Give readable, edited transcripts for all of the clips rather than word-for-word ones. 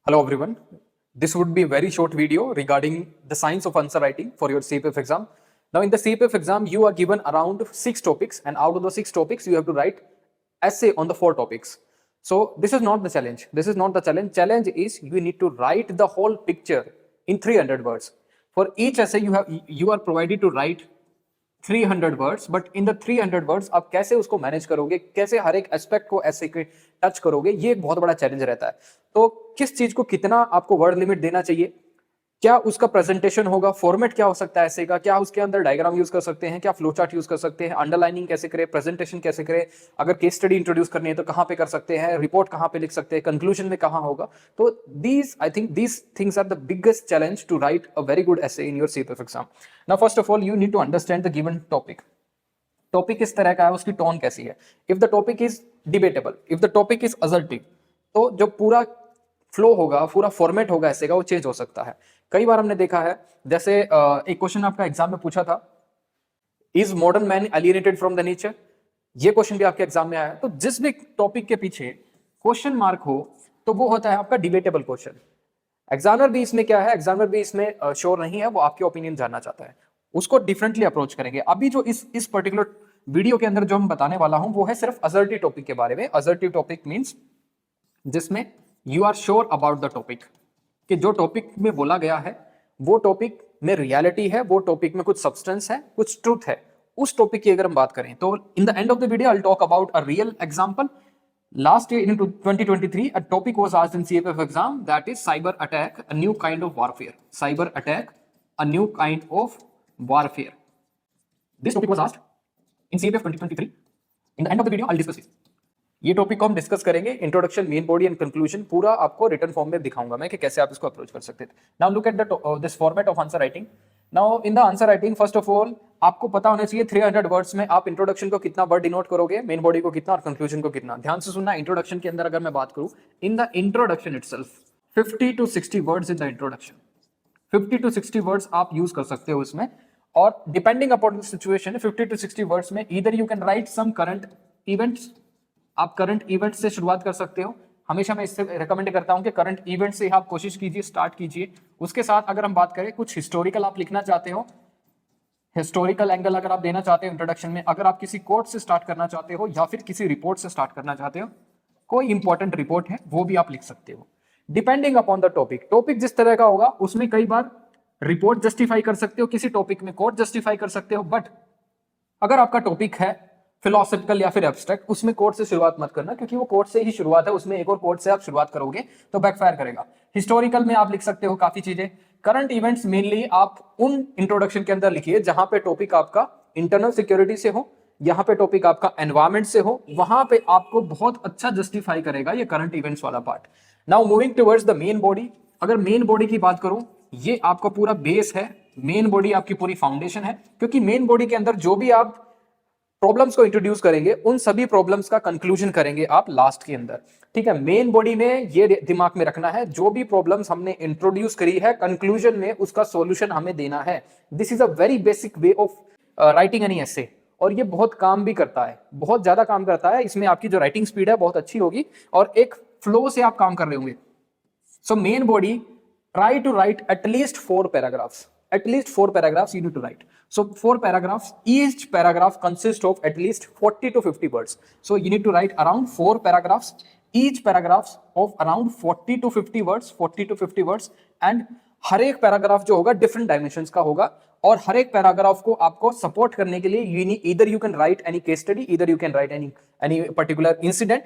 Hello everyone. This would be a very short video regarding the science of answer writing for your CPF exam. Now in the CPF exam, you are given around 6 topics, and out of the 6 topics, you have to write essay on the 4 topics. So this is not the challenge. This is not the challenge. Challenge is you need to write the whole picture in 300 words. For each essay, you are provided to write 300 words, but in the 300 words आप कैसे उसको manage करोगे, कैसे हर एक aspect को ऐसे touch करोगे, ये एक बहुत बड़ा चैलेंज रहता है। तो किस चीज को कितना आपको वर्ड लिमिट देना चाहिए, क्या उसका प्रेजेंटेशन होगा, फॉर्मेट क्या हो सकता है ऐसे का, क्या उसके अंदर डायग्राम यूज कर सकते हैं, क्या फ्लो चार्ट यूज कर सकते हैं, अंडरलाइनिंग कैसे करें, प्रेजेंटेशन कैसे करें, अगर केस स्टडी इंट्रोड्यूस करनी है तो कहां पे कर सकते हैं, रिपोर्ट कहां पे लिख सकते हैं, कंक्लूजन में कहां होगा। तो I think these things are the biggest challenge to write a very good essay in your CPF exam. Now first of all you need to understand the given topic. Topic किस तरह का है, उसकी tone कैसी है। If the topic is debatable, if the topic is assertive, तो जो पूरा फ्लो होगा, पूरा फॉर्मेट होगा ऐसे का, वो चेंज हो सकता है। कई बार हमने देखा है, जैसे एक क्वेश्चन आपका एग्जाम में पूछा था, is modern man alienated from the nature, ये क्वेश्चन भी आपके एग्जाम में आया है। तो जिस भी टॉपिक के पीछे क्वेश्चन मार्क हो तो वो होता है आपका डिबेटेबल क्वेश्चन। एग्जामिनर भी इसमें क्या है, एग्जामिनर भी इसमें श्योर नहीं है, वो आपके ओपिनियन जानना चाहता है, उसको डिफरेंटली अप्रोच करेंगे। अभी जो इस पर्टिकुलर वीडियो के अंदर जो हम बताने वाला हूं वो है सिर्फ असर्टिव टॉपिक के बारे में। असर्टिव टॉपिक मींस जिसमें you are sure about the topic, कि जो टॉपिक में बोला गया है वो टॉपिक में रियलिटी है, वो टॉपिक में कुछ सब्सटेंस है, कुछ ट्रूथ है। उस टॉपिक की अगर हम बात करें तो in the end of the video I will talk about a real example. Last year in 2023, a topic was asked in CFF exam, that is cyber attack, a new kind of warfare. Cyber attack, a new kind of warfare. This topic was asked in CFF 2023. In the end of the video, I'll discuss it. ये topic को हम discuss करेंगे, introduction, main body and conclusion, पूरा आपको written form में दिखाऊंगा मैं कि कैसे आप इसको अप्रोच कर सकते थे। Now look at this format of answer writing. Now in the answer writing, first of all आपको पता होना चाहिए 300 वर्ड्स में आप इंट्रोडक्शन को कितना वर्ड डिनोट करोगे, मेन बॉडी को कितना और कंक्लूजन को कितना। ध्यान से सुनना, इंट्रोडक्शन के अंदर अगर मैं बात करूं, in the introduction itself 50 to 60 words in the introduction, 50 to 60 words आप यूज कर सकते हो इसमें। और depending upon the situation 50 to 60 words में either you can write some current events, आप करंट इवेंट से शुरुआत कर सकते हो। हमेशा मैं इससे रेकमेंड करता हूं कि करंट इवेंट से आप कोशिश कीजिए, स्टार्ट कीजिए। उसके साथ अगर हम बात करें, कुछ हिस्टोरिकल आप लिखना चाहते हो, हिस्टोरिकल एंगल अगर आप देना चाहते हो इंट्रोडक्शन में, अगर आप किसी कोर्ट से स्टार्ट करना चाहते हो या फिर किसी रिपोर्ट से स्टार्ट करना चाहते हो, कोई इंपॉर्टेंट रिपोर्ट है वो भी आप लिख सकते हो। Depending upon the topic, topic जिस तरह का होगा उसमें कई बार रिपोर्ट जस्टिफाई कर सकते हो, किसी टॉपिक में कोर्ट जस्टिफाई कर सकते हो। बट अगर आपका टॉपिक है फिलोसॉफिकल या फिर एब्स्ट्रैक्ट, उसमें कोर्ट से शुरुआत मत करना, क्योंकि वो कोर्ट से ही शुरुआत है, उसमें एक और कोर्ट से आप शुरुआत करोगे तो बैकफायर करेगा। हिस्टोरिकल में आप लिख सकते हो काफी चीजें। करंट इवेंट्स मेनली आप उन इंट्रोडक्शन के अंदर लिखिए जहां पे टॉपिक आपका इंटरनल सिक्योरिटी से हो, यहाँ पे टॉपिक आपका एनवायरमेंट से हो, वहां पे आपको बहुत अच्छा जस्टिफाई करेगा ये करंट इवेंट्स वाला part. Now moving towards the main body, अगर मेन बॉडी की बात करूं, ये आपका पूरा बेस है, मेन बॉडी आपकी पूरी फाउंडेशन है, क्योंकि मेन बॉडी के अंदर जो भी आप प्रॉब्लम्स को इंट्रोड्यूस करेंगे उन सभी प्रॉब्लम्स का कंक्लूजन करेंगे आप लास्ट के अंदर। ठीक है, मेन बॉडी में ये दिमाग में रखना है, जो भी प्रॉब्लम्स हमने इंट्रोड्यूस करी है कंक्लूजन में उसका सॉल्यूशन हमें देना है। This is a very basic way of writing any essay, और ये बहुत काम भी करता है, बहुत ज्यादा काम करता है। इसमें आपकी जो राइटिंग स्पीड है बहुत अच्छी होगी और एक फ्लो से आप काम कर रहे होंगे। So main body, try to write at least 4 paragraphs. At least 4 paragraphs you need to write. So 4 paragraphs, each paragraph consists of at least 40 to 50 words. So you need to write around 4 paragraphs, each paragraphs of around 40 to 50 words, 40 to 50 words, and हर एक paragraph जो होगा different dimensions का होगा, और हर एक paragraph को आपको support करने के लिए either you can right any case study, either you can right any particular incident,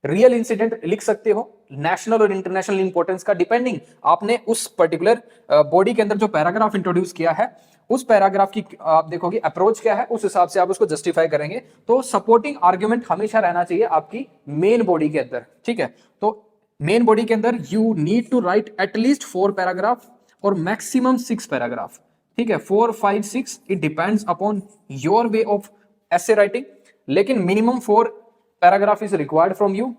real incident लिख सकते हो, नेशनल और इंटरनेशनल इंपॉर्टेंस का, डिपेंडिंग आपने उस पर्टिकुलर बॉडी के अंदर जो पैराग्राफ इंट्रोड्यूस किया है उस पैराग्राफ की आप देखोगे अप्रोच क्या है, उस हिसाब से आप उसको जस्टिफाई करेंगे। तो सपोर्टिंग आर्गुमेंट हमेशा रहना चाहिए आपकी मेन बॉडी के अंदर। ठीक है, तो मेन बॉडी के अंदर you need to write at least 4 paragraph और मैक्सिमम 6 पैराग्राफ। ठीक है, 4, 5, 6, it depends upon your way of essay writing, लेकिन minimum 4 paragraph is required from you.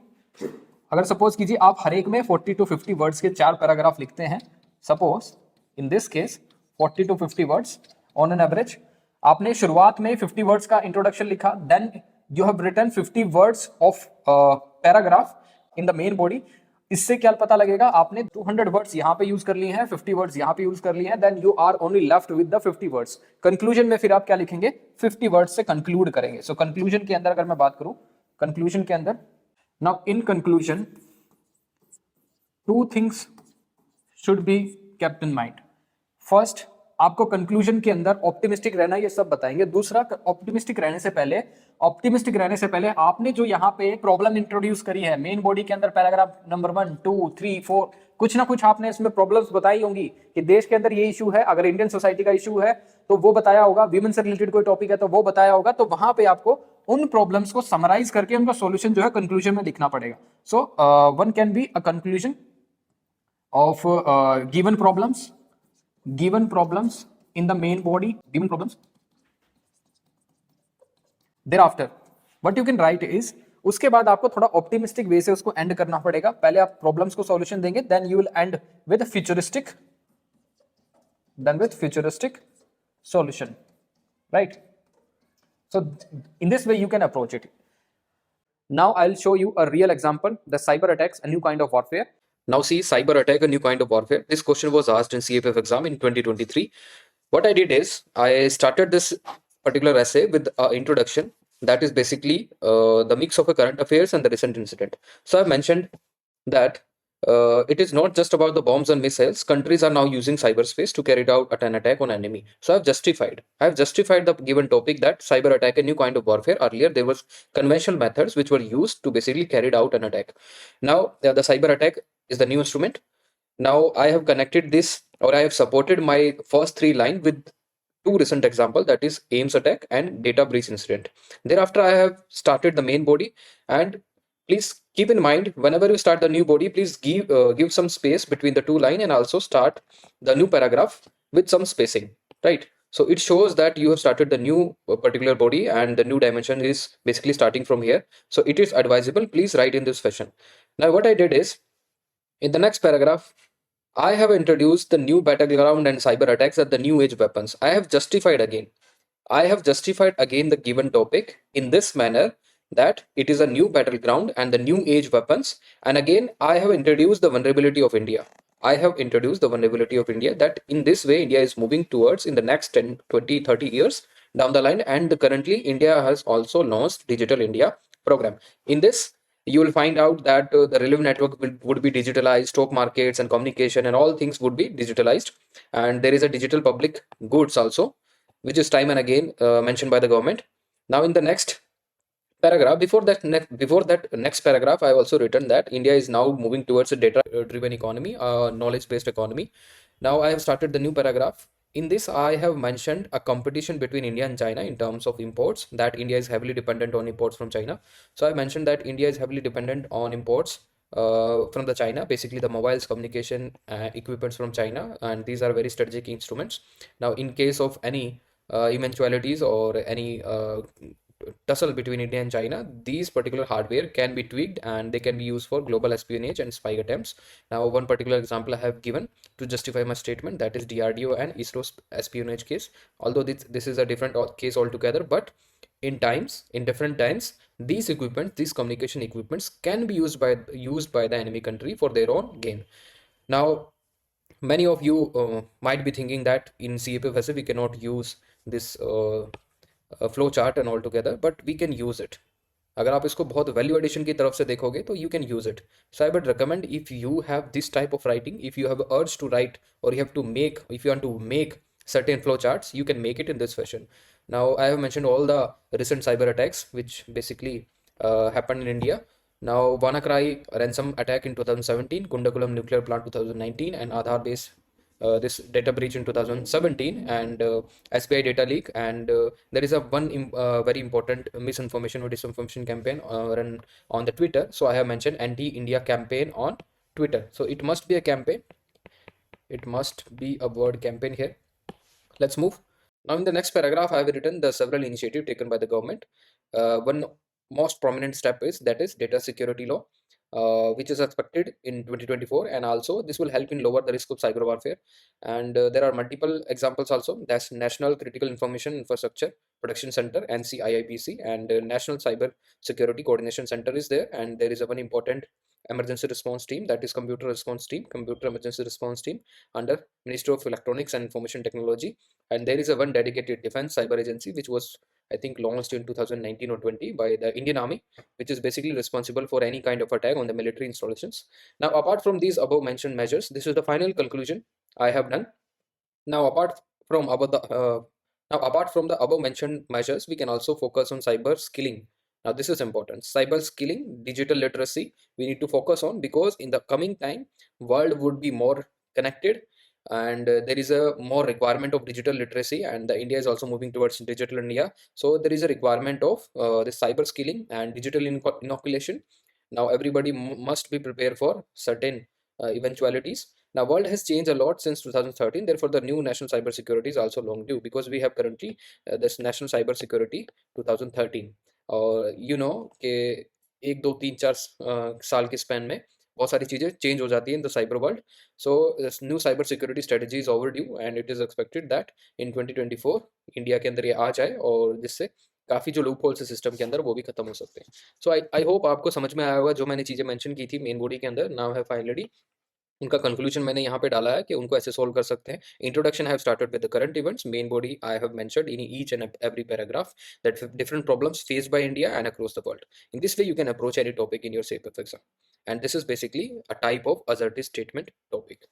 अगर सपोज कीजिए आप हर एक में 40 to 50 वर्ड्स के 4 पैराग्राफ लिखते हैं, suppose in this case 40 to 50 words on an average, आपने शुरुआत में 50 वर्ड्स का इंट्रोडक्शन लिखा, then you have written 50 words of paragraph in the main body. इससे क्या पता लगेगा, आपने 200 वर्ड्स यहाँ पे यूज कर लिए हैं, 50 वर्ड्स यहाँ पे यूज कर लिए हैं, then you are only left with the 50 words. Conclusion में फिर आप क्या लिखेंगे, 50 वर्ड्स से कंक्लूड करेंगे। सो कंक्लूजन के अंदर अगर मैं बात करूं, कंक्लूजन के अंदर, now in conclusion two things should be kept in mind. First, आपको कंक्लूजन के अंदर ऑप्टिमिस्टिक रहना, ये सब बताएंगे। दूसरा, ऑप्टिमिस्टिक रहने से पहले आपने जो यहाँ पे प्रॉब्लम इंट्रोड्यूस करी है मेन बॉडी के अंदर, पैराग्राफ नंबर 1, 2, 3, 4, कुछ ना कुछ आपने इसमें प्रॉब्लम्स बताई होंगी कि देश के अंदर ये इशू है, अगर इंडियन सोसाइटी का इशू है तो वो बताया होगा, विमेन से रिलेटेड कोई टॉपिक है तो वो बताया होगा। तो वहां पे आपको उन प्रॉब्लम्स को समराइज करके उनका सॉल्यूशन जो है कंक्लूजन में लिखना पड़ेगा। So one can be a conclusion of given problems in the main body, given problems, thereafter what you can write is, उसके बाद आपको थोड़ा ऑप्टिमिस्टिक वे से उसको एंड करना पड़ेगा। पहले आप प्रॉब्लम्स को सॉल्यूशन देंगे, then you will end with futuristic solution, right? So in this way you can approach it. Now I'll show you a real example, the cyber attacks, a new kind of warfare. Now see, cyber attack, a new kind of warfare. This question was asked in CFF exam in 2023. What I did is I started this particular essay with an introduction that is basically the mix of a current affairs and the recent incident. So I've mentioned that it is not just about the bombs and missiles. Countries are now using cyberspace to carry out an attack on enemy. So I've justified the given topic that cyber attack, a new kind of warfare. Earlier there was conventional methods which were used to basically carry out an attack. Now the cyber attack is the new instrument. Now I have connected this, or I have supported my first three line with two recent example, that is AIMS attack and data breach incident. Thereafter I have started the main body, and please keep in mind whenever you start the new body, please give some space between the two line and also start the new paragraph with some spacing, right? So it shows that you have started the new particular body and the new dimension is basically starting from here. So it is advisable, please write in this fashion. Now what I did is, in the next paragraph, I have introduced the new battleground and cyber attacks as the new age weapons. I have justified again the given topic in this manner, that it is a new battleground and the new age weapons. And again, I have introduced the vulnerability of India. That in this way, India is moving towards in the next 10, 20, 30 years down the line. And currently, India has also launched Digital India program. In this, you will find out that the relevant network would be digitalized, stock markets and communication and all things would be digitalized. And there is a digital public goods also, which is time and again mentioned by the government. Now in the next paragraph, before that next paragraph, I have also written that India is now moving towards a data driven economy, knowledge based economy. Now I have started the new paragraph. In this, I have mentioned a competition between India and China in terms of imports, that India is heavily dependent on imports from China. So I mentioned that India is heavily dependent on imports from the China, basically the mobiles, communication equipments from China, and these are very strategic instruments. Now in case of any eventualities or any tussle between India and China, these particular hardware can be tweaked and they can be used for global espionage and spy attempts. Now, one particular example I have given to justify my statement, that is DRDO and ISRO espionage case. Although this is a different case altogether, but in different times, these communication equipments can be used by the enemy country for their own gain. Now, many of you might be thinking that in CAPFSA we cannot use this flow chart and all together, but we can use it. अगर आप इसको बहुत value addition की तरफ से देखोगे तो you can use it. So I would recommend, if you have this type of writing, if you have urge to write और you have to make, if you want to make certain flow charts, you can make it in this fashion. Now I have mentioned all the recent cyber attacks which basically happened in India. Now WannaCry ransom attack in 2017, Kundakulam nuclear plant 2019, and Aadhaar based this data breach in 2017, and SBI data leak, and there is a very important misinformation or disinformation campaign run on the Twitter. So I have mentioned anti-India campaign on Twitter. So it must be a campaign. It must be a word campaign here. Let's move. Now in the next paragraph, I have written the several initiatives taken by the government. One most prominent step is data security law. which is expected in 2024, and also this will help in lower the risk of cyber warfare. And there are multiple examples also. That's National Critical Information Infrastructure Protection Center, NCIIPC, and National Cyber Security Coordination Center is there. And there is a one important emergency response team, that is computer emergency response team under Ministry of Electronics and Information Technology. And there is a one dedicated defense cyber agency which was, I think, launched in 2019 or 20 by the Indian Army, which is basically responsible for any kind of attack on the military installations. Now, apart from these above mentioned measures, this is the final conclusion I have done. Now, from above the apart from the above mentioned measures, we can also focus on cyber skilling. Now, this is important. Cyber skilling, digital literacy, we need to focus on, because in the coming time, world would be more connected, and there is a more requirement of digital literacy, and the India is also moving towards digital India. So there is a requirement of the cyber skilling and digital inoculation. Now, everybody must be prepared for certain eventualities. Now, world has changed a lot since 2013. Therefore, the new national cyber security is also long due, because we have currently this national cyber security 2013. और you know कि एक दो तीन चार साल के span में बहुत सारी चीज़ें चेंज हो जाती हैं in the cyber world. So new cyber security strategy is over due, and it is expected that in 2024 India के अंदर ये आ जाए, और जिससे काफ़ी जो लूप होल्स है सिस्टम के अंदर वो भी खत्म हो सकते हैं. सो आई होप आपको समझ में आया होगा जो मैंने चीज़ें मेंशन की थी मेन बॉडी के अंदर. नाउ है फाइनली उनका कंक्लूजन मैंने यहाँ पे डाला है कि उनको ऐसे सोल्व कर सकते हैं. Introduction have started with the current events. Main body I have mentioned in each and every paragraph that different problems faced by India and across the world. In this way you can approach any topic in your SafeF exam, and this is basically a type of assertive statement topic.